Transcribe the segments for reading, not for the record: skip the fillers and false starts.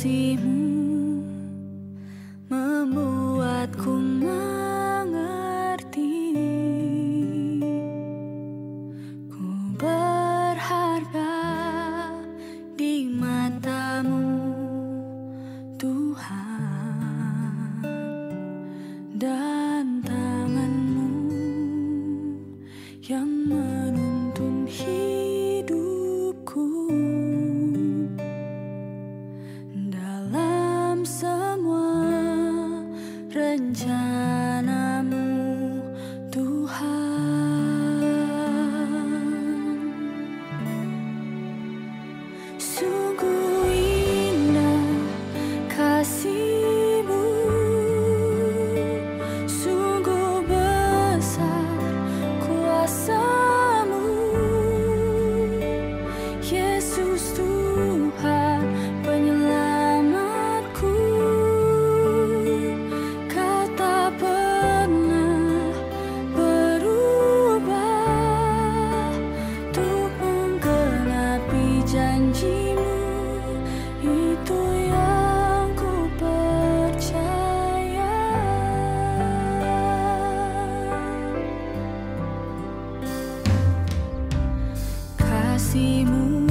kasih-Mu membuatku mengerti ku berharga di mata-Mu Tuhan, dan tangan-Mu yang menuntun hidupku. Dalam semua rencana-Mu Tuhan, sungguh indah kasih-Mu, sungguh besar kuasa-Mu, Yesus Tuhan penyelamatku. Kau tak pernah berubah untuk menggenapi janji-Mu, itu yang ku percaya. Kasih-Mu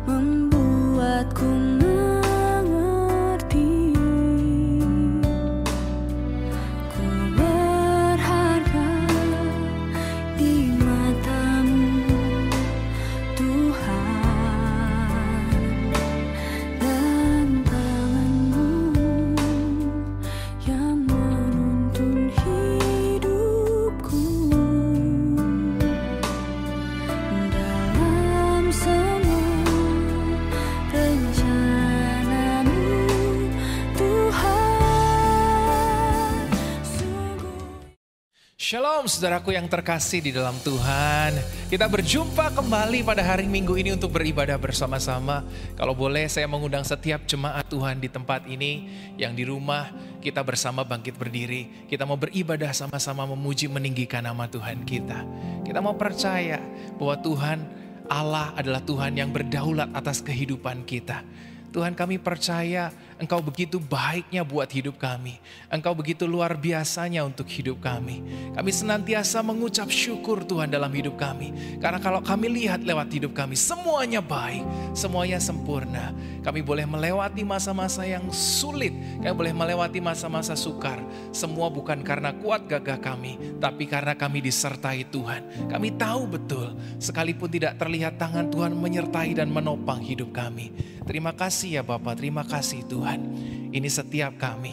membuatku mengerti ku berharga di mata-Mu Tuhan, dan tangan-Mu yang menuntun hidupku. Dalam semua rencana-Mu Tuhan, sungguh. Shalom saudaraku yang terkasih di dalam Tuhan. Kita berjumpa kembali pada hari Minggu ini untuk beribadah bersama-sama. Kalau boleh saya mengundang setiap jemaat Tuhan di tempat ini, yang di rumah kita bersama bangkit berdiri. Kita mau beribadah sama-sama memuji meninggikan nama Tuhan kita. Kita mau percaya bahwa Tuhan Allah adalah Tuhan yang berdaulat atas kehidupan kita. Tuhan, kami percaya Engkau begitu baiknya buat hidup kami. Engkau begitu luar biasanya untuk hidup kami. Kami senantiasa mengucap syukur Tuhan dalam hidup kami. Karena kalau kami lihat lewat hidup kami, semuanya baik, semuanya sempurna. Kami boleh melewati masa-masa yang sulit, kami boleh melewati masa-masa sukar. Semua bukan karena kuat gagah kami, tapi karena kami disertai Tuhan. Kami tahu betul, sekalipun tidak terlihat tangan Tuhan menyertai dan menopang hidup kami. Terima kasih ya Bapa, terima kasih Tuhan. Ini setiap kami,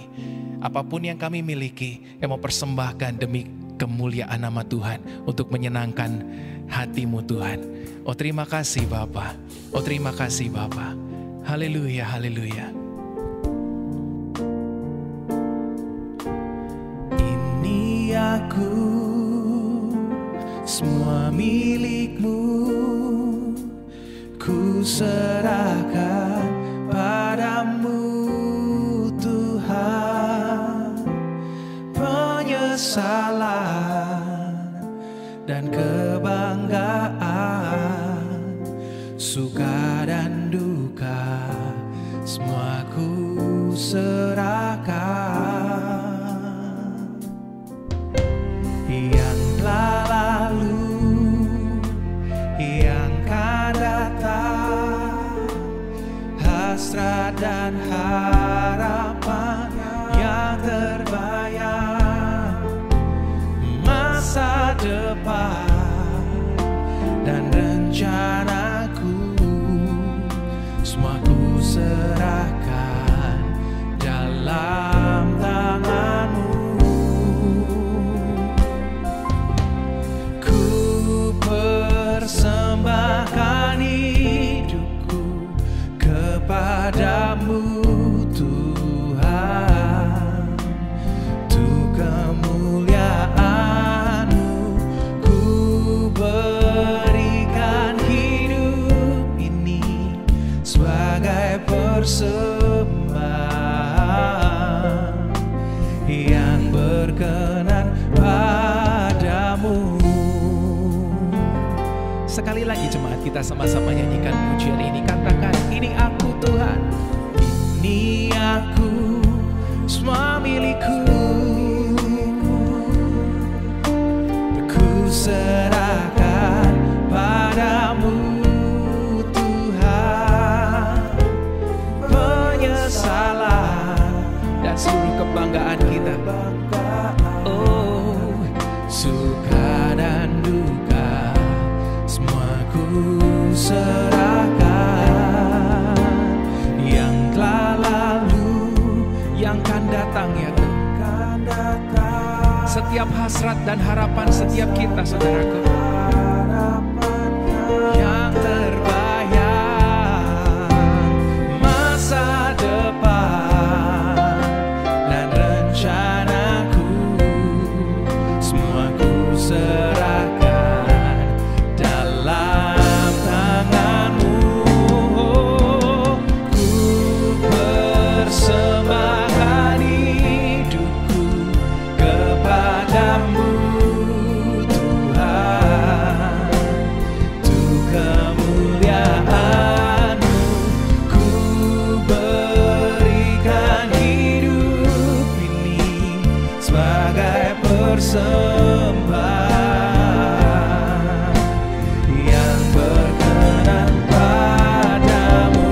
apapun yang kami miliki, yang mau persembahkan demi kemuliaan nama Tuhan, untuk menyenangkan hati-Mu Tuhan. Oh terima kasih Bapa, oh terima kasih Bapa. Haleluya, haleluya. Ini aku, semua milik-Mu, ku serahkan padamu Tuhan. Penyesalan dan kebanggaan, suka dan duka, semua ku serahkan. Yang telah lalu, yang akan datang, hasrat dan harapan yang terbayang, masa depan dan rencanaku, semua ku serahkan dalam tangan-Mu. Ku persembahkan hidupku kepadamu Tuhan, untuk kemuliaan-Mu. Ku berikan hidup ini sebagai persembahan yang berkenan padamu. Sekali lagi jemaat, kita sama-sama nyanyikan pujian ini. Katakan, ini aku Tuhan. kekesalan dan seluruh kebanggaan kita. Oh, suka dan duka semua ku serahkan. Yang telah lalu, yang akan datang ya Tuhan. Setiap hasrat dan harapan setiap kita, saudaraku, yang terbayang masa depan dan rencanaku, semua ku serahkan dalam tangan-Mu. Ku persembahkan hidupku kepadamu, Tuhan, untuk kemuliaan-Mu. Ku berikan hidup ini sebagai persembahan yang berkenan padamu.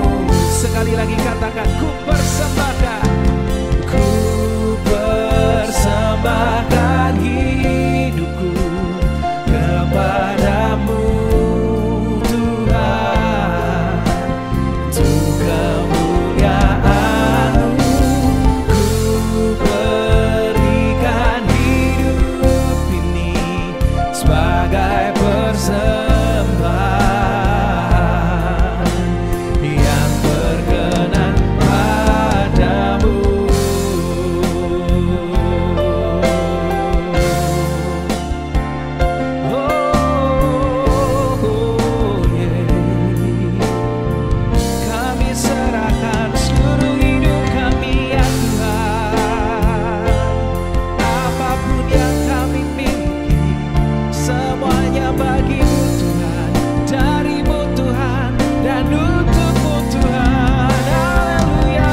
Sekali lagi katakan, ku persembahkan. Ku persembahkan hidupku kepadamu, Tuhan, untuk kemuliaan-Mu. Ku berikan hidup ini sebagai persembahan yang berkenan padamu. Kami serahkan seluruh hidup kami ya Tuhan. Apapun yang kami miliki, semuanya bagi-Mu Tuhan, dari-Mu Tuhan, dan untuk-Mu Tuhan. Haleluya.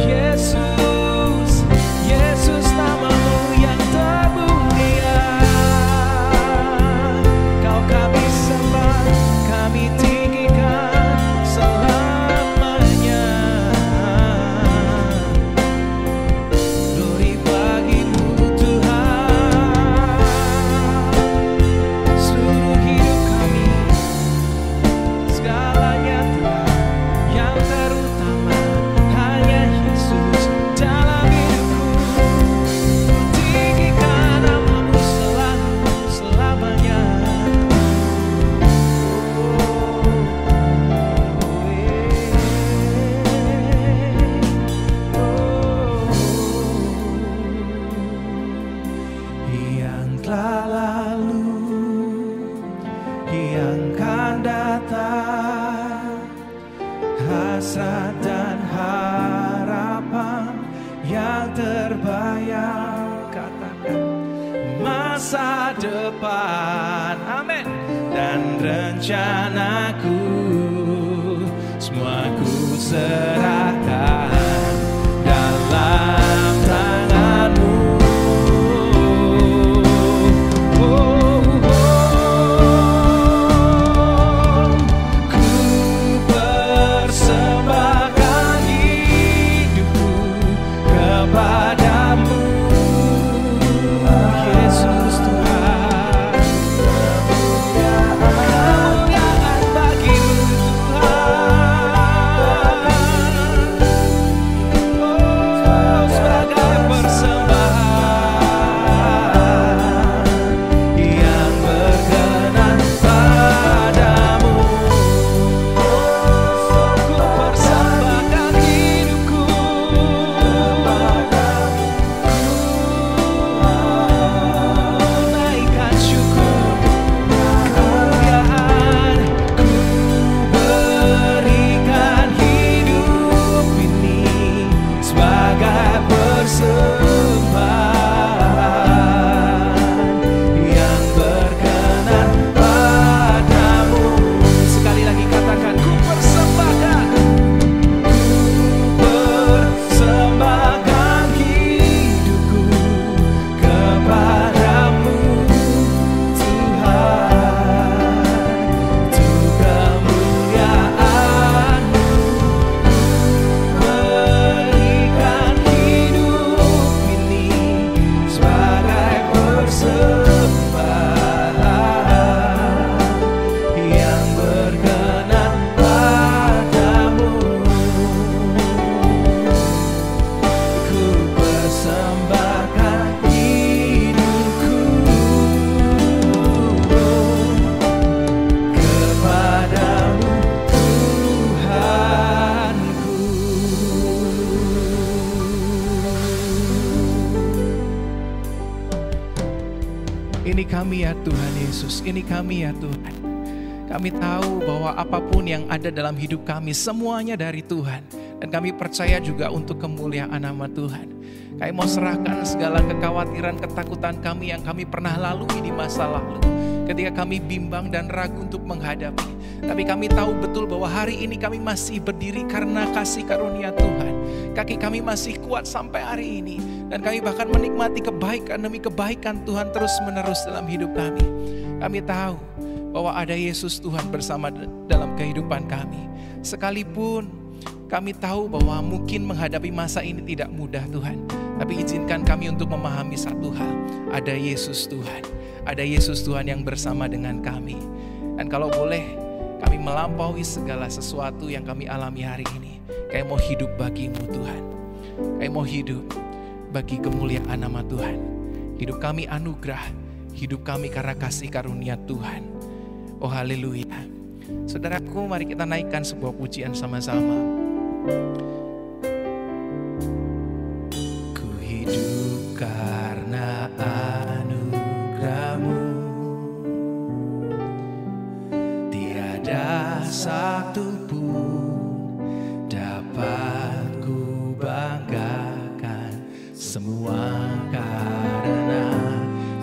Yesus, Yesus nama-Mu yang termulia. Kau kami sembah, kami tinggikan selamanya. Glory bagi-Mu Tuhan. Seluruh hidup kami, segalanya Tuhan, yang terutama hanya Yesus dalam hidupku. Ku tinggikan nama-Mu selalu, selamanya. Yang telah lalu, yang akan datang, hasrat dan harapan yang terbayang, katakan masa depan, amin, dan rencanaku, semua ku serahkan dalam tangan-Mu. Ku persembahkan hidupku kepadamu, Yesus Tuhan. Kemuliaan bagi-Mu Tuhan. Ini kami ya Tuhan Yesus, ini kami ya Tuhan. Kami tahu bahwa apapun yang ada dalam hidup kami semuanya dari Tuhan. Dan kami percaya juga untuk kemuliaan nama Tuhan. Kami mau serahkan segala kekhawatiran, ketakutan kami yang kami pernah lalui di masa lalu. Ketika kami bimbang dan ragu untuk menghadapi. Tapi kami tahu betul bahwa hari ini kami masih berdiri karena kasih karunia Tuhan. Kaki kami masih kuat sampai hari ini. Dan kami bahkan menikmati kebaikan demi kebaikan Tuhan terus menerus dalam hidup kami. Kami tahu bahwa ada Yesus Tuhan bersama dalam kehidupan kami. Sekalipun kami tahu bahwa mungkin menghadapi masa ini tidak mudah Tuhan. Tapi izinkan kami untuk memahami satu hal. Ada Yesus Tuhan. Ada Yesus Tuhan yang bersama dengan kami. Dan kalau boleh kami melampaui segala sesuatu yang kami alami hari ini. Kami mau hidup bagimu Tuhan. Kami mau hidup bagi kemuliaan nama Tuhan. Hidup kami anugerah. Hidup kami karena kasih karunia Tuhan. Oh haleluya. Saudaraku, mari kita naikkan sebuah pujian sama-sama. Ku hidup karena anugerah-Mu, tiada satu pun dapat ku banggakan, semua karena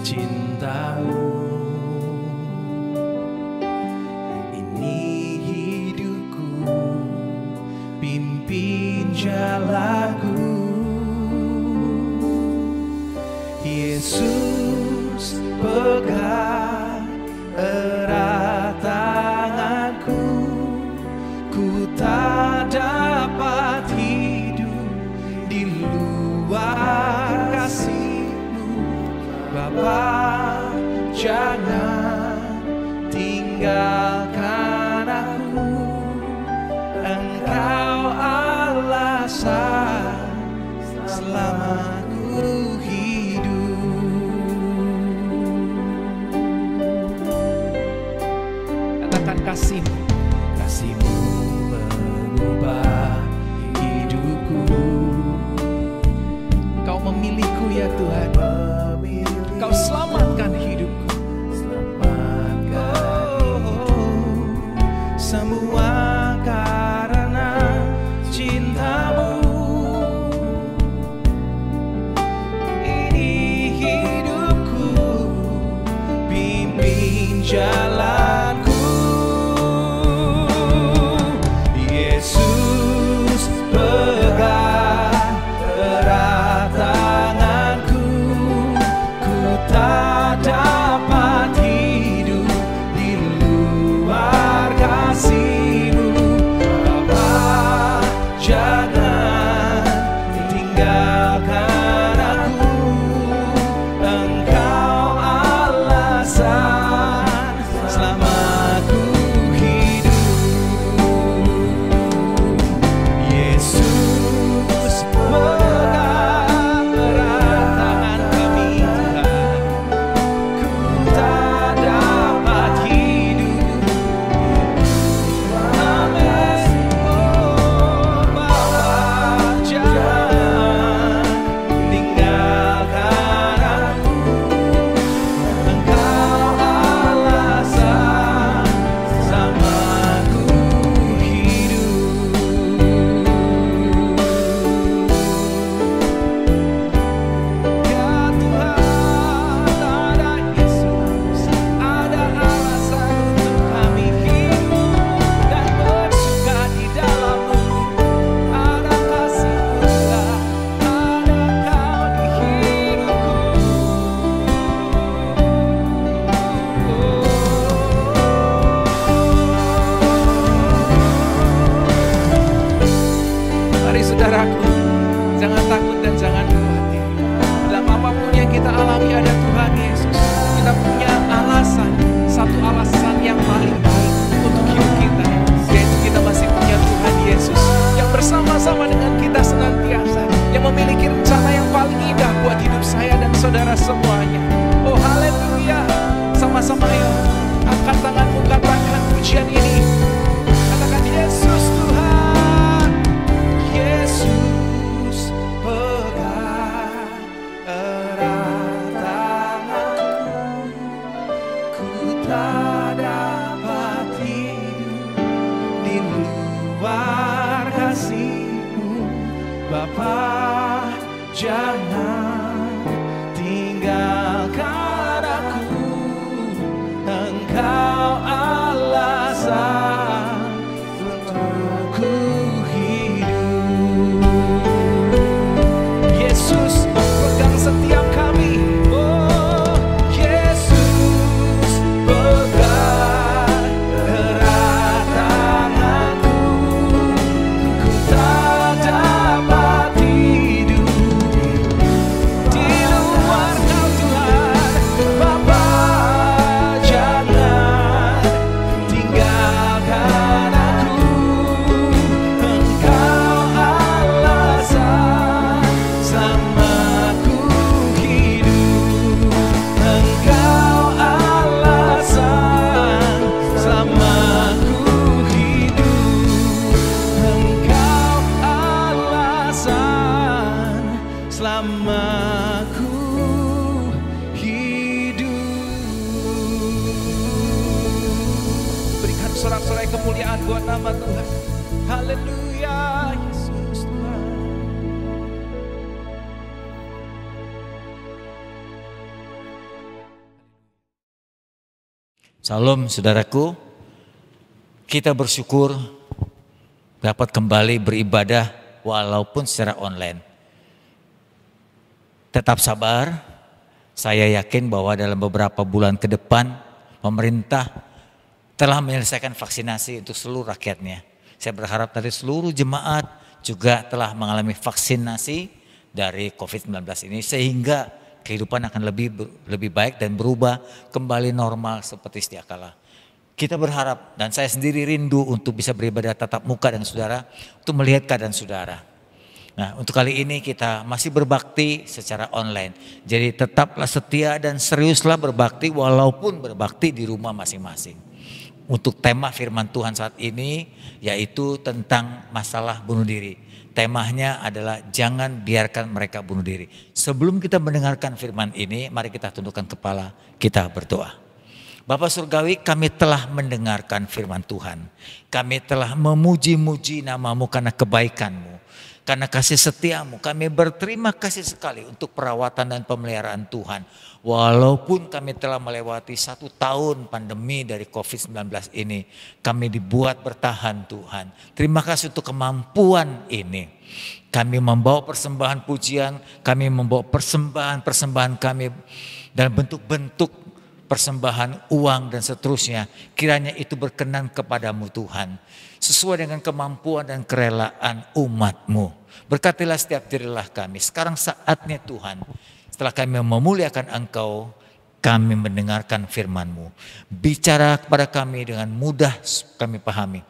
cinta-Mu. Pimpin jalanku, Yesus pegang erat tanganku. Ku tak dapat hidup di luar kasih-Mu. Bapa, jangan tinggalkan aku. Engkau alasan selama ku hidup. Katakan kasih-Mu. Kasih-Mu mengubah hidupku. Kau memilihku ya Tuhan. Kau selamatkan hidupku. Semua karena cinta-Mu. Ini hidupku, pimpin jalanku. Yesus pegang erat tanganku. Ku tak dapat hidup di luar kasih-Mu. Bapa, jangan tinggalkan aku. Engkau alasan jangan tinggalkan aku. Engkau alasan untuk ku hidup. Yesus pegang setiap kami. Oh, Yesus pegang erat tanganku. Ku tak dapat hidup di luar Kau Tuhan. Bapa, jangan tinggalkan aku. Engkau alasan selamaku hidup. Engkau alasan selamaku hidup. Engkau alasan selamaku hidup. Berikan sorak-sorai kemuliaan buat nama Tuhan. Haleluya, Yesus Tuhan. Salam saudaraku, kita bersyukur dapat kembali beribadah walaupun secara online. Tetap sabar, saya yakin bahwa dalam beberapa bulan ke depan pemerintah telah menyelesaikan vaksinasi untuk seluruh rakyatnya. Saya berharap dari seluruh jemaat juga telah mengalami vaksinasi dari COVID-19 ini sehingga kehidupan akan lebih baik dan berubah kembali normal seperti sedia kala. Kita berharap dan saya sendiri rindu untuk bisa beribadah tatap muka dengan saudara, untuk melihat keadaan saudara. Nah, untuk kali ini kita masih berbakti secara online. Jadi tetaplah setia dan seriuslah berbakti walaupun berbakti di rumah masing-masing. Untuk tema firman Tuhan saat ini yaitu tentang masalah bunuh diri. Temanya adalah jangan biarkan mereka bunuh diri. Sebelum kita mendengarkan firman ini, mari kita tundukkan kepala, kita berdoa. Bapa Surgawi, kami telah mendengarkan firman Tuhan. Kami telah memuji-muji nama-Mu karena kebaikan-Mu. Karena kasih setiamu, kami berterima kasih sekali untuk perawatan dan pemeliharaan Tuhan. Walaupun kami telah melewati 1 tahun pandemi dari COVID-19 ini, kami dibuat bertahan Tuhan. Terima kasih untuk kemampuan ini. Kami membawa persembahan pujian, kami membawa persembahan kami dalam bentuk-bentuk persembahan uang dan seterusnya. Kiranya itu berkenan kepadamu Tuhan. Sesuai dengan kemampuan dan kerelaan umat-Mu. Berkatilah setiap dirilah kami. Sekarang saatnya Tuhan. Setelah kami memuliakan Engkau, kami mendengarkan firman-Mu. Bicara kepada kami dengan mudah kami pahami.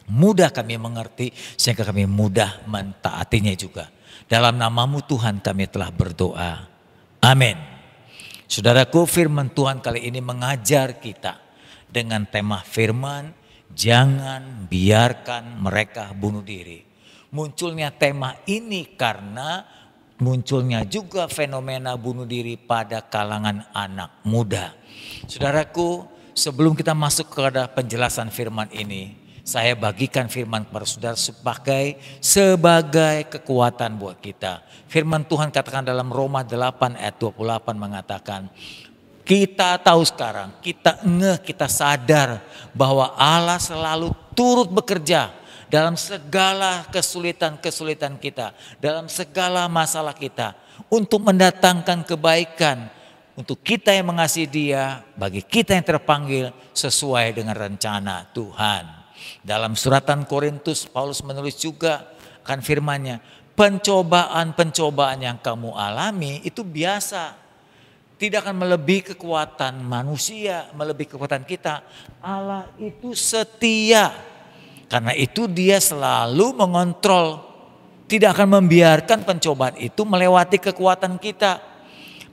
Mudah kami mengerti sehingga kami mudah mentaatinya juga. Dalam nama-Mu Tuhan kami telah berdoa. Amin. Saudaraku, firman Tuhan kali ini mengajar kita dengan tema firman, jangan biarkan mereka bunuh diri. Munculnya tema ini karena munculnya juga fenomena bunuh diri pada kalangan anak muda. Saudaraku, sebelum kita masuk kepada penjelasan firman ini, saya bagikan firman kepada saudara sebagai kekuatan buat kita. Firman Tuhan katakan dalam Roma 8 ayat 28 mengatakan, kita tahu sekarang, kita sadar bahwa Allah selalu turut bekerja dalam segala kesulitan-kesulitan kita, dalam segala masalah kita, untuk mendatangkan kebaikan untuk kita yang mengasihi Dia, bagi kita yang terpanggil sesuai dengan rencana Tuhan. Dalam suratan Korintus, Paulus menulis juga kan firman-Nya, pencobaan-pencobaan yang kamu alami itu biasa. Tidak akan melebihi kekuatan manusia, melebihi kekuatan kita. Allah itu setia. Karena itu Dia selalu mengontrol. Tidak akan membiarkan pencobaan itu melewati kekuatan kita.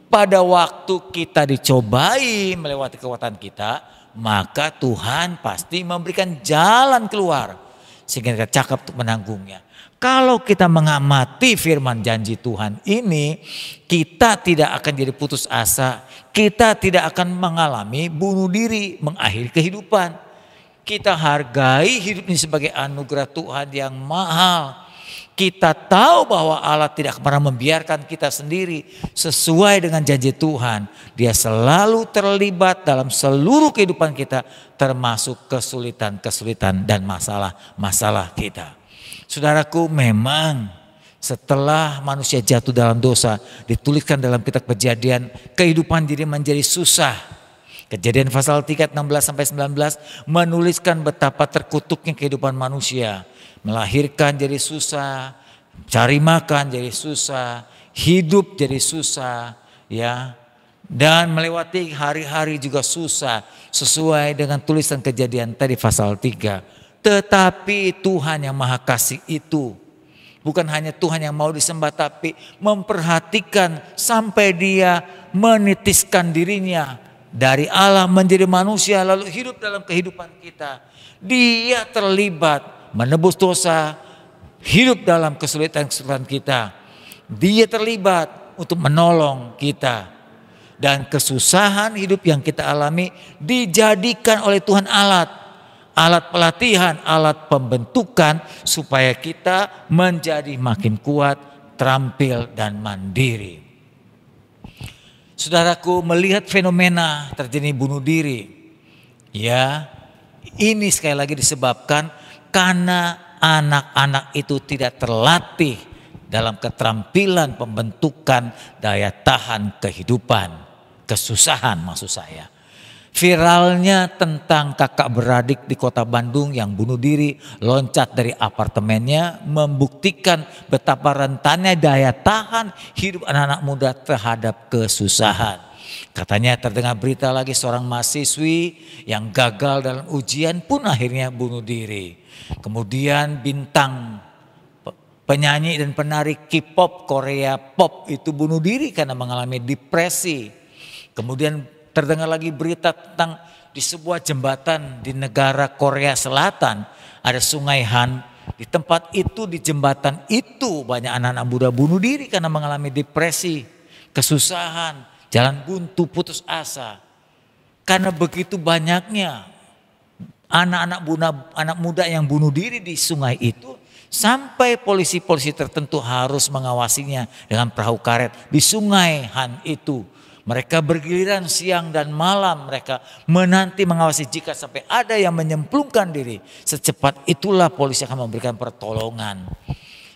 Pada waktu kita dicobai melewati kekuatan kita, maka Tuhan pasti memberikan jalan keluar. Sehingga kita cakap untuk menanggungnya. Kalau kita mengamati firman janji Tuhan ini, kita tidak akan jadi putus asa. Kita tidak akan mengalami bunuh diri, mengakhiri kehidupan. Kita hargai hidup ini sebagai anugerah Tuhan yang mahal. Kita tahu bahwa Allah tidak pernah membiarkan kita sendiri. Sesuai dengan janji Tuhan, Dia selalu terlibat dalam seluruh kehidupan kita, termasuk kesulitan-kesulitan dan masalah-masalah kita. Saudaraku, memang setelah manusia jatuh dalam dosa, dituliskan dalam kitab Kejadian, kehidupan jadi menjadi susah. Kejadian pasal 3 16-19 menuliskan betapa terkutuknya kehidupan manusia. Melahirkan jadi susah, cari makan jadi susah, hidup jadi susah, ya. Dan melewati hari-hari juga susah, sesuai dengan tulisan Kejadian tadi pasal 3. Tetapi Tuhan yang Maha Kasih itu, bukan hanya Tuhan yang mau disembah, tapi memperhatikan sampai Dia menitiskan dirinya dari Allah menjadi manusia, lalu hidup dalam kehidupan kita. Dia terlibat menebus dosa, hidup dalam kesulitan-kesulitan kita. Dia terlibat untuk menolong kita. Dan kesusahan hidup yang kita alami dijadikan oleh Tuhan alat pelatihan, alat pembentukan supaya kita menjadi makin kuat, terampil dan mandiri. Saudaraku, melihat fenomena terjadi bunuh diri, ya, ini sekali lagi disebabkan karena anak-anak itu tidak terlatih dalam keterampilan pembentukan daya tahan kehidupan, kesusahan maksud saya. Viralnya tentang kakak beradik di kota Bandung yang bunuh diri, loncat dari apartemennya, membuktikan betapa rentannya daya tahan hidup anak-anak muda terhadap kesusahan. Katanya terdengar berita lagi seorang mahasiswi yang gagal dalam ujian pun akhirnya bunuh diri. Kemudian bintang penyanyi dan penari K-pop Korea pop itu bunuh diri karena mengalami depresi. Kemudian terdengar lagi berita tentang di sebuah jembatan di negara Korea Selatan ada sungai Han. Di tempat itu, di jembatan itu banyak anak-anak muda bunuh diri karena mengalami depresi, kesusahan, jalan buntu, putus asa. Karena begitu banyaknya anak muda yang bunuh diri di sungai itu, sampai polisi-polisi tertentu harus mengawasinya dengan perahu karet di sungai Han itu. Mereka bergiliran siang dan malam, mereka menanti mengawasi jika sampai ada yang menyemplungkan diri. Secepat itulah polisi akan memberikan pertolongan.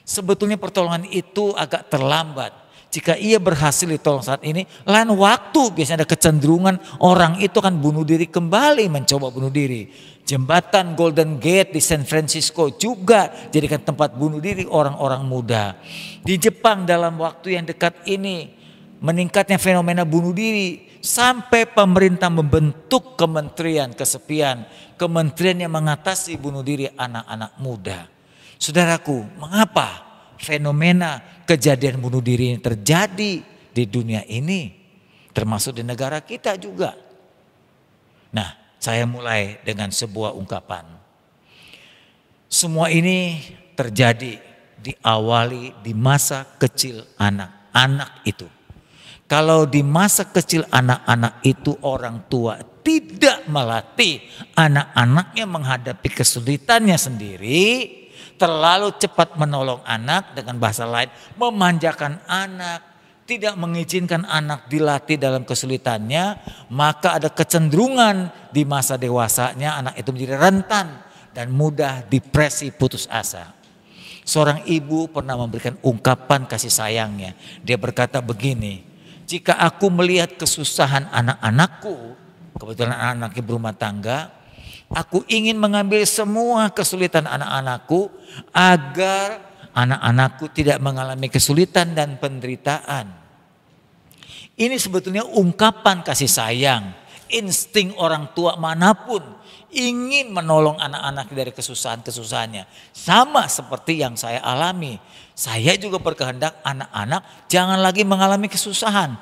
Sebetulnya pertolongan itu agak terlambat. Jika ia berhasil ditolong saat ini, lain waktu biasanya ada kecenderungan orang itu akan bunuh diri kembali, mencoba bunuh diri. Jembatan Golden Gate di San Francisco juga jadikan tempat bunuh diri orang-orang muda. Di Jepang dalam waktu yang dekat ini meningkatnya fenomena bunuh diri sampai pemerintah membentuk kementerian kesepian, kementerian yang mengatasi bunuh diri anak-anak muda. Saudaraku, mengapa fenomena kejadian bunuh diri ini terjadi di dunia ini, termasuk di negara kita juga? Nah, saya mulai dengan sebuah ungkapan. Semua ini terjadi diawali di masa kecil anak-anak itu. Kalau di masa kecil anak-anak itu orang tua tidak melatih anak-anaknya menghadapi kesulitannya sendiri, terlalu cepat menolong anak, dengan bahasa lain memanjakan anak, tidak mengizinkan anak dilatih dalam kesulitannya, maka ada kecenderungan di masa dewasanya anak itu menjadi rentan dan mudah depresi, putus asa. Seorang ibu pernah memberikan ungkapan kasih sayangnya. Dia berkata begini, jika aku melihat kesusahan anak-anakku, kebetulan anak-anaknya berumah tangga, aku ingin mengambil semua kesulitan anak-anakku agar anak-anakku tidak mengalami kesulitan dan penderitaan. Ini sebetulnya ungkapan kasih sayang, insting orang tua manapun ingin menolong anak-anak dari kesusahan-kesusahannya. Sama seperti yang saya alami. Saya juga berkehendak anak-anak jangan lagi mengalami kesusahan.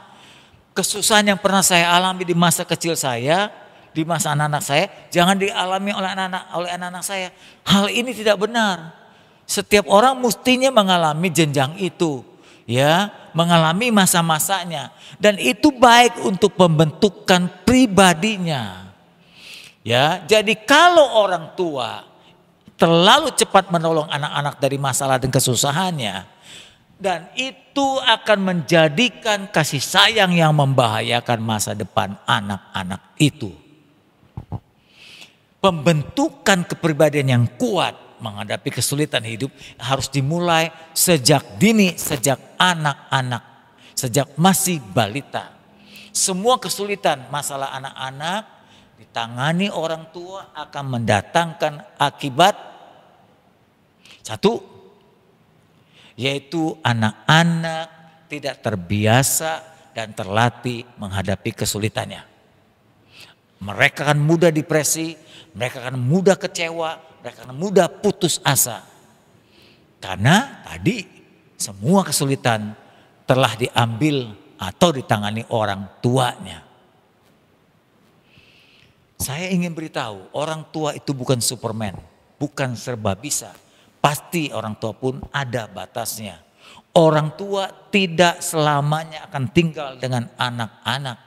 Kesusahan yang pernah saya alami di masa kecil saya, di masa anak-anak saya, jangan dialami oleh anak-anak saya. Hal ini tidak benar. Setiap orang mestinya mengalami jenjang itu, ya, mengalami masa-masanya, dan itu baik untuk pembentukan pribadinya. Ya, jadi kalau orang tua terlalu cepat menolong anak-anak dari masalah dan kesusahannya. Dan itu akan menjadikan kasih sayang yang membahayakan masa depan anak-anak itu. Pembentukan kepribadian yang kuat menghadapi kesulitan hidup harus dimulai sejak dini, sejak anak-anak, sejak masih balita. Semua kesulitan masalah anak-anak ditangani orang tua akan mendatangkan akibat satu, yaitu anak-anak tidak terbiasa dan terlatih menghadapi kesulitannya. Mereka akan mudah depresi, mereka akan mudah kecewa, mereka akan mudah putus asa. Karena tadi semua kesulitan telah diambil atau ditangani orang tuanya. Saya ingin beritahu, orang tua itu bukan Superman, bukan serba bisa. Pasti orang tua pun ada batasnya. Orang tua tidak selamanya akan tinggal dengan anak-anak.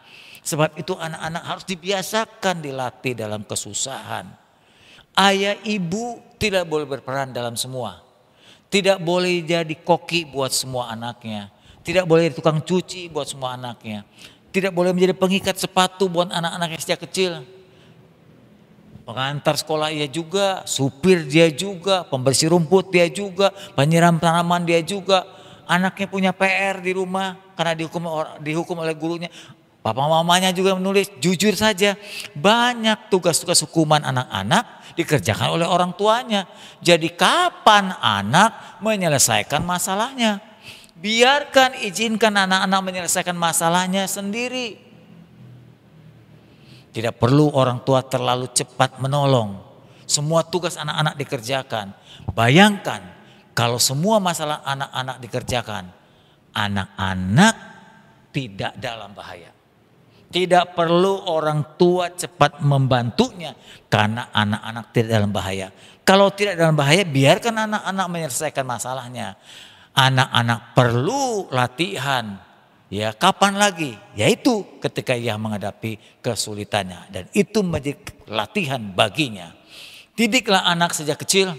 Sebab itu anak-anak harus dibiasakan dilatih dalam kesusahan. Ayah ibu tidak boleh berperan dalam semua. Tidak boleh jadi koki buat semua anaknya. Tidak boleh jadi tukang cuci buat semua anaknya. Tidak boleh menjadi pengikat sepatu buat anak-anak yang sejak kecil. Pengantar sekolah dia juga, supir dia juga, pembersih rumput dia juga, penyiram tanaman dia juga. Anaknya punya PR di rumah karena dihukum oleh gurunya. Papa mamanya juga menulis, jujur saja banyak tugas-tugas hukuman anak-anak dikerjakan oleh orang tuanya. Jadi kapan anak menyelesaikan masalahnya? Biarkan, izinkan anak-anak menyelesaikan masalahnya sendiri. Tidak perlu orang tua terlalu cepat menolong. Semua tugas anak-anak dikerjakan. Bayangkan kalau semua masalah anak-anak dikerjakan, anak-anak tidak dalam bahaya. Tidak perlu orang tua cepat membantunya karena anak-anak tidak dalam bahaya. Kalau tidak dalam bahaya, biarkan anak-anak menyelesaikan masalahnya. Anak-anak perlu latihan. Ya, kapan lagi? Yaitu ketika ia menghadapi kesulitannya. Dan itu menjadi latihan baginya. Didiklah anak sejak kecil.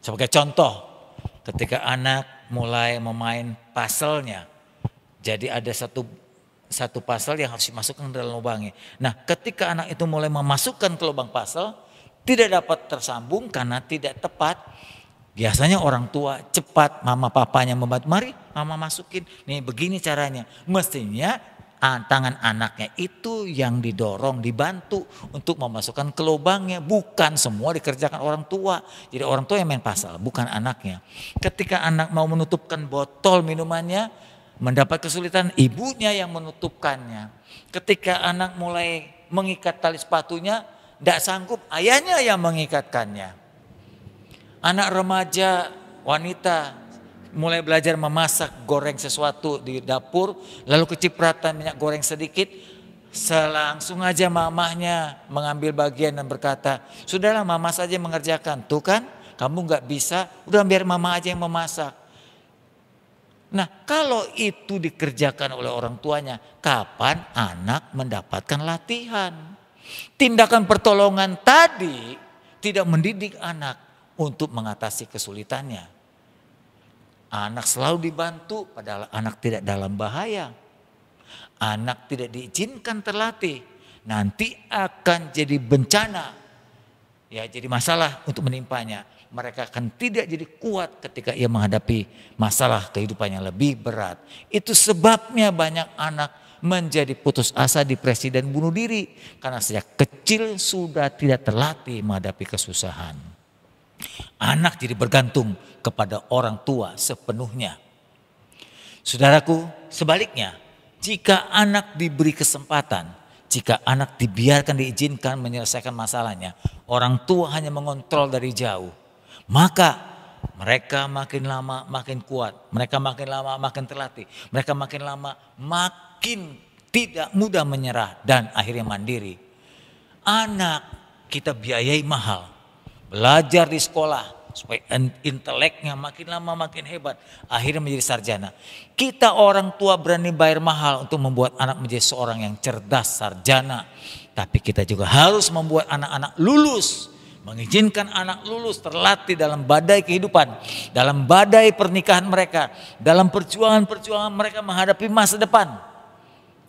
Sebagai contoh, ketika anak mulai memain puzzle-nya. Jadi ada satu puzzle yang harus dimasukkan dalam lubangnya. Nah, ketika anak itu mulai memasukkan ke lubang puzzle, tidak dapat tersambung karena tidak tepat. Biasanya orang tua cepat, mama papanya membantu, mari mama masukin, nih begini caranya. Mestinya tangan anaknya itu yang didorong, dibantu untuk memasukkan ke lubangnya. Bukan semua dikerjakan orang tua. Jadi orang tua yang main puzzle, bukan anaknya. Ketika anak mau menutupkan botol minumannya, mendapat kesulitan, ibunya yang menutupkannya. Ketika anak mulai mengikat tali sepatunya, tidak sanggup, ayahnya yang mengikatkannya. Anak remaja, wanita mulai belajar memasak, goreng sesuatu di dapur, lalu kecipratan minyak goreng sedikit, langsung aja mamahnya mengambil bagian dan berkata, sudahlah mama saja mengerjakan, tuh kan kamu gak bisa, udah biar mama aja yang memasak. Nah, kalau itu dikerjakan oleh orang tuanya, kapan anak mendapatkan latihan? Tindakan pertolongan tadi tidak mendidik anak untuk mengatasi kesulitannya. Anak selalu dibantu padahal anak tidak dalam bahaya. Anak tidak diizinkan terlatih, nanti akan jadi bencana. Ya, jadi masalah untuk menimpanya. Mereka akan tidak jadi kuat ketika ia menghadapi masalah kehidupan yang lebih berat. Itu sebabnya banyak anak menjadi putus asa, depresi dan bunuh diri. Karena sejak kecil sudah tidak terlatih menghadapi kesusahan. Anak jadi bergantung kepada orang tua sepenuhnya. Saudaraku, sebaliknya, jika anak diberi kesempatan, jika anak dibiarkan, diizinkan menyelesaikan masalahnya, orang tua hanya mengontrol dari jauh, maka mereka makin lama makin kuat, mereka makin lama makin terlatih, mereka makin lama makin tidak mudah menyerah dan akhirnya mandiri. Anak kita biayai mahal. Belajar di sekolah supaya inteleknya makin lama makin hebat, akhirnya menjadi sarjana. Kita orang tua berani bayar mahal untuk membuat anak menjadi seorang yang cerdas, sarjana. Tapi kita juga harus membuat anak-anak lulus mengizinkan anak lulus terlatih dalam badai kehidupan, dalam badai pernikahan mereka, dalam perjuangan-perjuangan mereka menghadapi masa depan.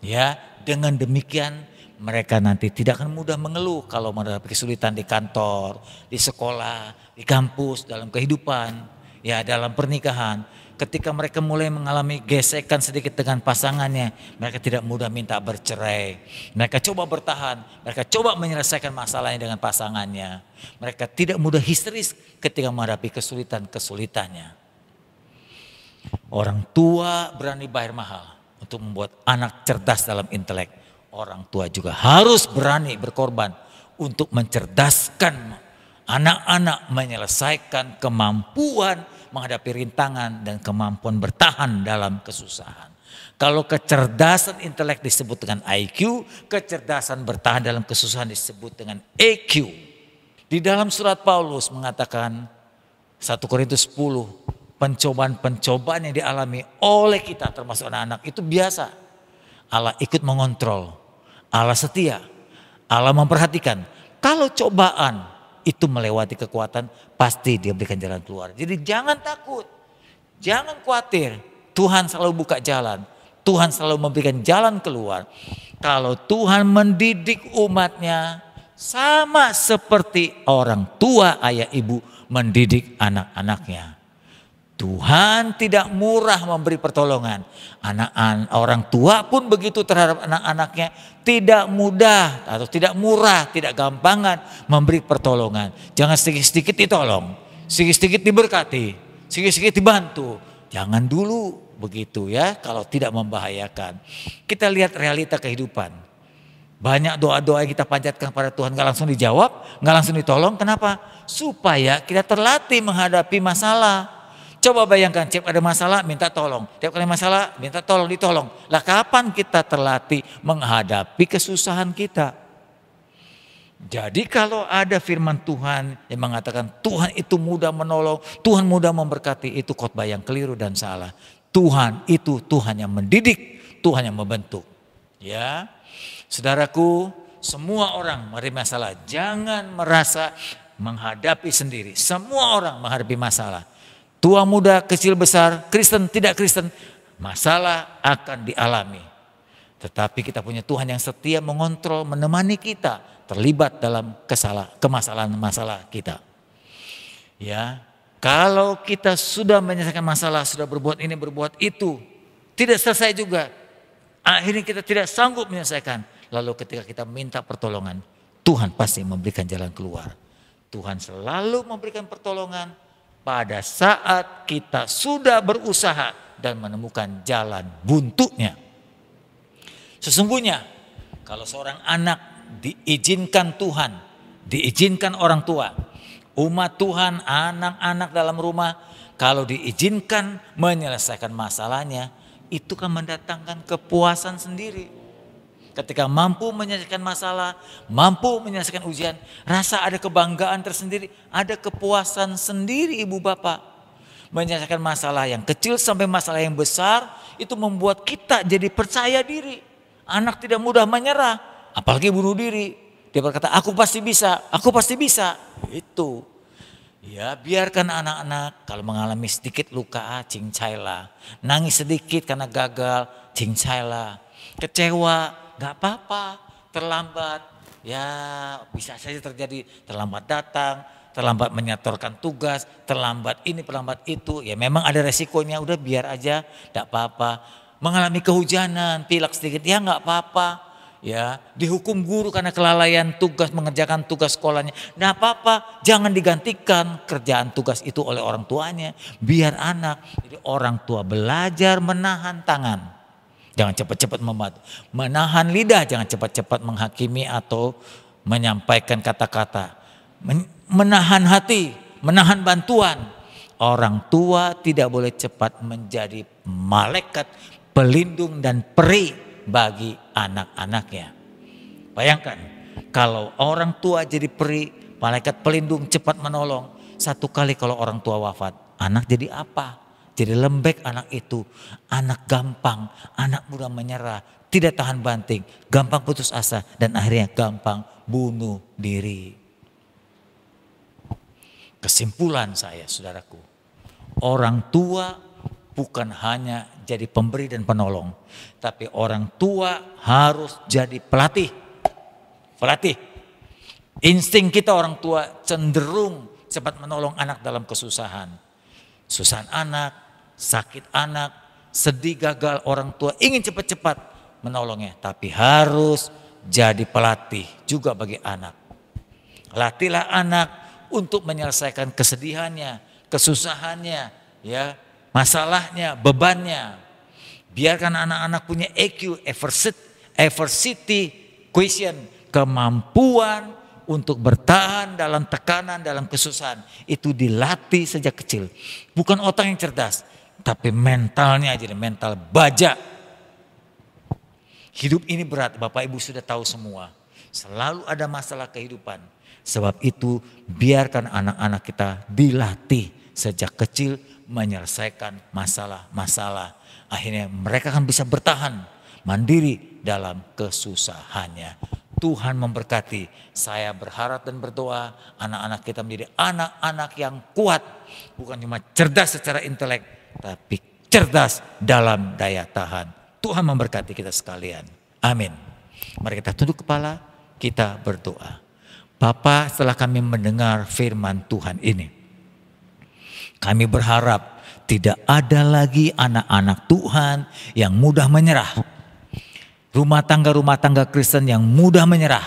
Ya, dengan demikian mereka nanti tidak akan mudah mengeluh kalau menghadapi kesulitan di kantor, di sekolah, di kampus, dalam kehidupan, ya dalam pernikahan. Ketika mereka mulai mengalami gesekan sedikit dengan pasangannya, mereka tidak mudah minta bercerai. Mereka coba bertahan, mereka coba menyelesaikan masalahnya dengan pasangannya. Mereka tidak mudah histeris ketika menghadapi kesulitan-kesulitannya. Orang tua berani bayar mahal untuk membuat anak cerdas dalam intelek. Orang tua juga harus berani berkorban untuk mencerdaskan anak-anak menyelesaikan kemampuan menghadapi rintangan dan kemampuan bertahan dalam kesusahan. Kalau kecerdasan intelek disebut dengan IQ, kecerdasan bertahan dalam kesusahan disebut dengan EQ. Di dalam surat Paulus mengatakan 1 Korintus 10, pencobaan-pencobaan yang dialami oleh kita termasuk anak-anak itu biasa. Allah ikut mengontrol, Allah setia, Allah memperhatikan. Kalau cobaan itu melewati kekuatan, pasti Dia berikan jalan keluar. Jadi jangan takut, jangan khawatir. Tuhan selalu buka jalan, Tuhan selalu memberikan jalan keluar. Kalau Tuhan mendidik umatnya sama seperti orang tua ayah ibu mendidik anak-anaknya. Tuhan tidak murah memberi pertolongan. Orang tua pun begitu terhadap anak-anaknya, tidak mudah atau tidak murah, tidak gampangan memberi pertolongan. Jangan sedikit-sedikit ditolong, sedikit-sedikit diberkati, sedikit-sedikit dibantu. Jangan dulu begitu ya, kalau tidak membahayakan. Kita lihat realita kehidupan. Banyak doa-doa yang kita panjatkan pada Tuhan gak langsung dijawab, gak langsung ditolong. Kenapa? Supaya kita terlatih menghadapi masalah. Coba bayangkan, tiap ada masalah minta tolong, tiap kali masalah minta tolong, ditolong. Lah kapan kita terlatih menghadapi kesusahan kita? Jadi kalau ada firman Tuhan yang mengatakan Tuhan itu mudah menolong, Tuhan mudah memberkati, itu khotbah yang keliru dan salah. Tuhan itu Tuhan yang mendidik, Tuhan yang membentuk. Ya, saudaraku, semua orang menghadapi masalah. Jangan merasa menghadapi sendiri. Semua orang menghadapi masalah. Tua muda, kecil besar, Kristen tidak Kristen, masalah akan dialami. Tetapi kita punya Tuhan yang setia mengontrol, menemani kita terlibat dalam kemasalahan-masalah kita. Ya, kalau kita sudah menyelesaikan masalah, sudah berbuat ini, berbuat itu, tidak selesai juga. Akhirnya kita tidak sanggup menyelesaikan. Lalu ketika kita minta pertolongan, Tuhan pasti memberikan jalan keluar. Tuhan selalu memberikan pertolongan pada saat kita sudah berusaha dan menemukan jalan buntunya. Sesungguhnya kalau seorang anak diizinkan Tuhan, diizinkan orang tua, umat Tuhan, anak-anak dalam rumah, kalau diizinkan menyelesaikan masalahnya, itu kan mendatangkan kepuasan sendiri. Ketika mampu menyelesaikan masalah, mampu menyelesaikan ujian, rasa ada kebanggaan tersendiri, ada kepuasan sendiri ibu bapak. Menyelesaikan masalah yang kecil sampai masalah yang besar, itu membuat kita jadi percaya diri. Anak tidak mudah menyerah, apalagi bunuh diri. Dia berkata, aku pasti bisa, aku pasti bisa. Itu. Ya, biarkan anak-anak kalau mengalami sedikit luka, cincailah. Nangis sedikit karena gagal, cincailah. Kecewa, gak apa-apa, terlambat, ya bisa saja terjadi, terlambat datang, terlambat menyetorkan tugas, terlambat ini, terlambat itu, ya memang ada resikonya, udah biar aja, gak apa-apa. Mengalami kehujanan, pilek sedikit, ya gak apa-apa. Ya, dihukum guru karena kelalaian tugas, mengerjakan tugas sekolahnya, gak apa-apa, jangan digantikan kerjaan tugas itu oleh orang tuanya, biar anak. Jadi orang tua belajar menahan tangan. Jangan cepat-cepat membantu. Menahan lidah, jangan cepat-cepat menghakimi atau menyampaikan kata-kata. Menahan hati, menahan bantuan. Orang tua tidak boleh cepat menjadi malaikat pelindung dan peri bagi anak-anaknya. Bayangkan, kalau orang tua jadi peri, malaikat pelindung cepat menolong. Satu kali kalau orang tua wafat, anak jadi apa? Jadi lembek anak itu, anak gampang, anak mudah menyerah, tidak tahan banting, gampang putus asa dan akhirnya gampang bunuh diri. Kesimpulan saya, saudaraku, orang tua bukan hanya jadi pemberi dan penolong, tapi orang tua harus jadi pelatih. Pelatih. Insting kita orang tua cenderung cepat menolong anak dalam kesusahan. Susahan anak, sakit anak, sedih gagal, orang tua ingin cepat-cepat menolongnya. Tapi harus jadi pelatih juga bagi anak. Latihlah anak untuk menyelesaikan kesedihannya, kesusahannya, ya, masalahnya, bebannya. Biarkan anak-anak punya EQ, adversity quotient, kemampuan untuk bertahan dalam tekanan, dalam kesusahan. Itu dilatih sejak kecil. Bukan otak yang cerdas, tapi mentalnya aja, mental baja. Hidup ini berat, Bapak Ibu sudah tahu semua. Selalu ada masalah kehidupan. Sebab itu biarkan anak-anak kita dilatih sejak kecil menyelesaikan masalah-masalah. Akhirnya mereka akan bisa bertahan mandiri dalam kesusahannya. Tuhan memberkati. Saya berharap dan berdoa anak-anak kita menjadi anak-anak yang kuat. Bukan cuma cerdas secara intelek, tapi cerdas dalam daya tahan. Tuhan memberkati kita sekalian. Amin. Mari kita tunduk kepala, kita berdoa. Bapa, setelah kami mendengar firman Tuhan ini, kami berharap tidak ada lagi anak-anak Tuhan yang mudah menyerah. Rumah tangga Kristen yang mudah menyerah.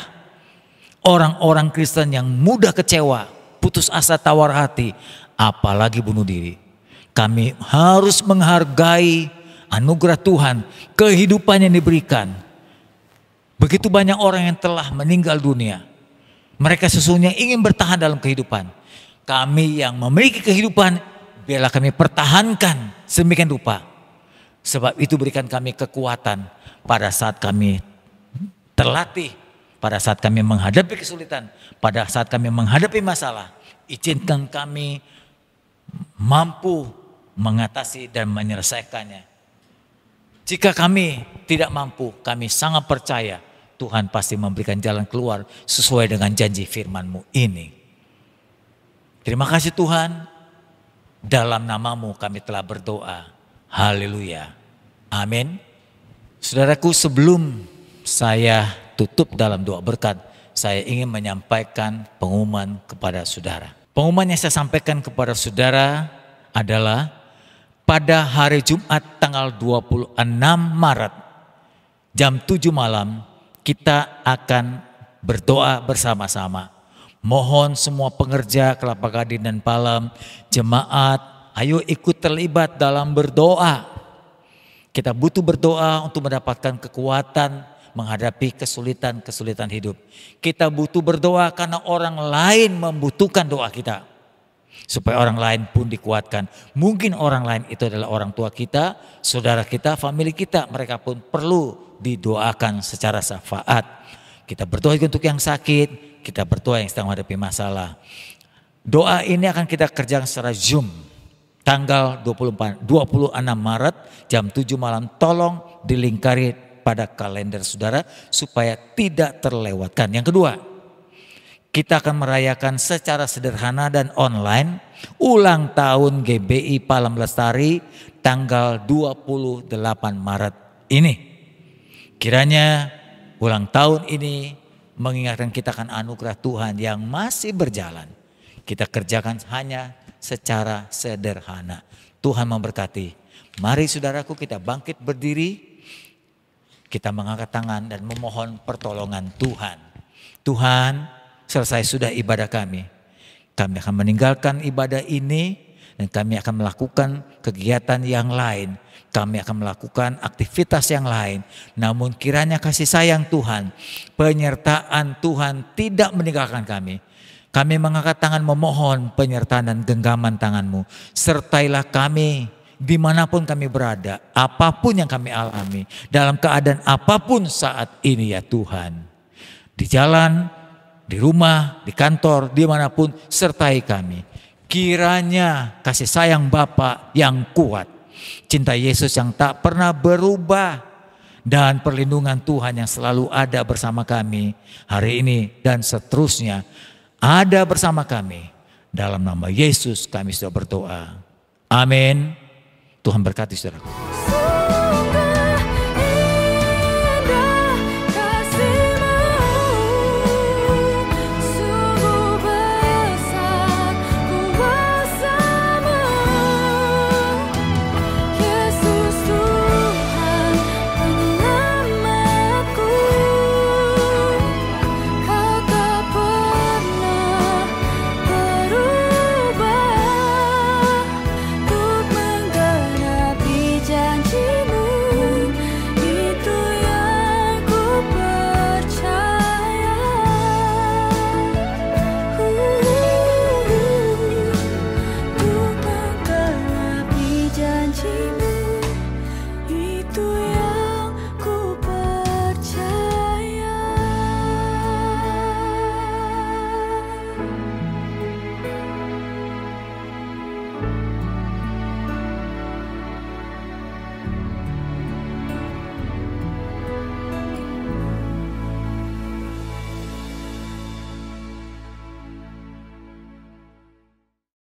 Orang-orang Kristen yang mudah kecewa, putus asa, tawar hati, apalagi bunuh diri. Kami harus menghargai anugerah Tuhan, kehidupan yang diberikan. Begitu banyak orang yang telah meninggal dunia. Mereka sesungguhnya ingin bertahan dalam kehidupan. Kami yang memiliki kehidupan, biarlah kami pertahankan sedemikian rupa. Sebab itu berikan kami kekuatan pada saat kami terlatih, pada saat kami menghadapi kesulitan, pada saat kami menghadapi masalah. Izinkan kami mampu mengatasi dan menyelesaikannya. Jika kami tidak mampu, kami sangat percaya Tuhan pasti memberikan jalan keluar sesuai dengan janji firman-Mu ini. Terima kasih Tuhan, dalam nama-Mu kami telah berdoa. Haleluya. Amin. Saudaraku, sebelum saya tutup dalam doa berkat, saya ingin menyampaikan pengumuman kepada saudara. Pengumuman yang saya sampaikan kepada saudara adalah pada hari Jumat tanggal 26 Maret jam 7 malam kita akan berdoa bersama-sama. Mohon semua pengerja Kelapa Gading dan Palem, jemaat, ayo ikut terlibat dalam berdoa. Kita butuh berdoa untuk mendapatkan kekuatan menghadapi kesulitan-kesulitan hidup. Kita butuh berdoa karena orang lain membutuhkan doa kita. Supaya orang lain pun dikuatkan. Mungkin orang lain itu adalah orang tua kita, saudara kita, famili kita. Mereka pun perlu didoakan secara syafaat. Kita berdoa untuk yang sakit, kita berdoa yang sedang menghadapi masalah. Doa ini akan kita kerjakan secara Zoom. Tanggal 26 Maret jam 7 malam, tolong dilingkari pada kalender saudara supaya tidak terlewatkan. Yang kedua, kita akan merayakan secara sederhana dan online ulang tahun GBI Palem Lestari tanggal 28 Maret ini. Kiranya ulang tahun ini mengingatkan kita akan anugerah Tuhan yang masih berjalan. Kita kerjakan hanya secara sederhana. Tuhan memberkati. Mari saudaraku kita bangkit berdiri. Kita mengangkat tangan dan memohon pertolongan Tuhan. Tuhan, selesai sudah ibadah kami. Kami akan meninggalkan ibadah ini dan kami akan melakukan kegiatan yang lain. Kami akan melakukan aktivitas yang lain. Namun kiranya kasih sayang Tuhan, penyertaan Tuhan tidak meninggalkan kami. Kami mengangkat tangan memohon penyertaan dan genggaman tangan-Mu. Sertailah kami dimanapun kami berada, apapun yang kami alami, dalam keadaan apapun saat ini ya Tuhan. Di jalan, di rumah, di kantor, dimanapun sertai kami. Kiranya kasih sayang Bapa yang kuat, cinta Yesus yang tak pernah berubah, dan perlindungan Tuhan yang selalu ada bersama kami hari ini dan seterusnya. Ada bersama kami Dalam nama Yesus kami sudah berdoa. Amin. Tuhan berkati saudaraku.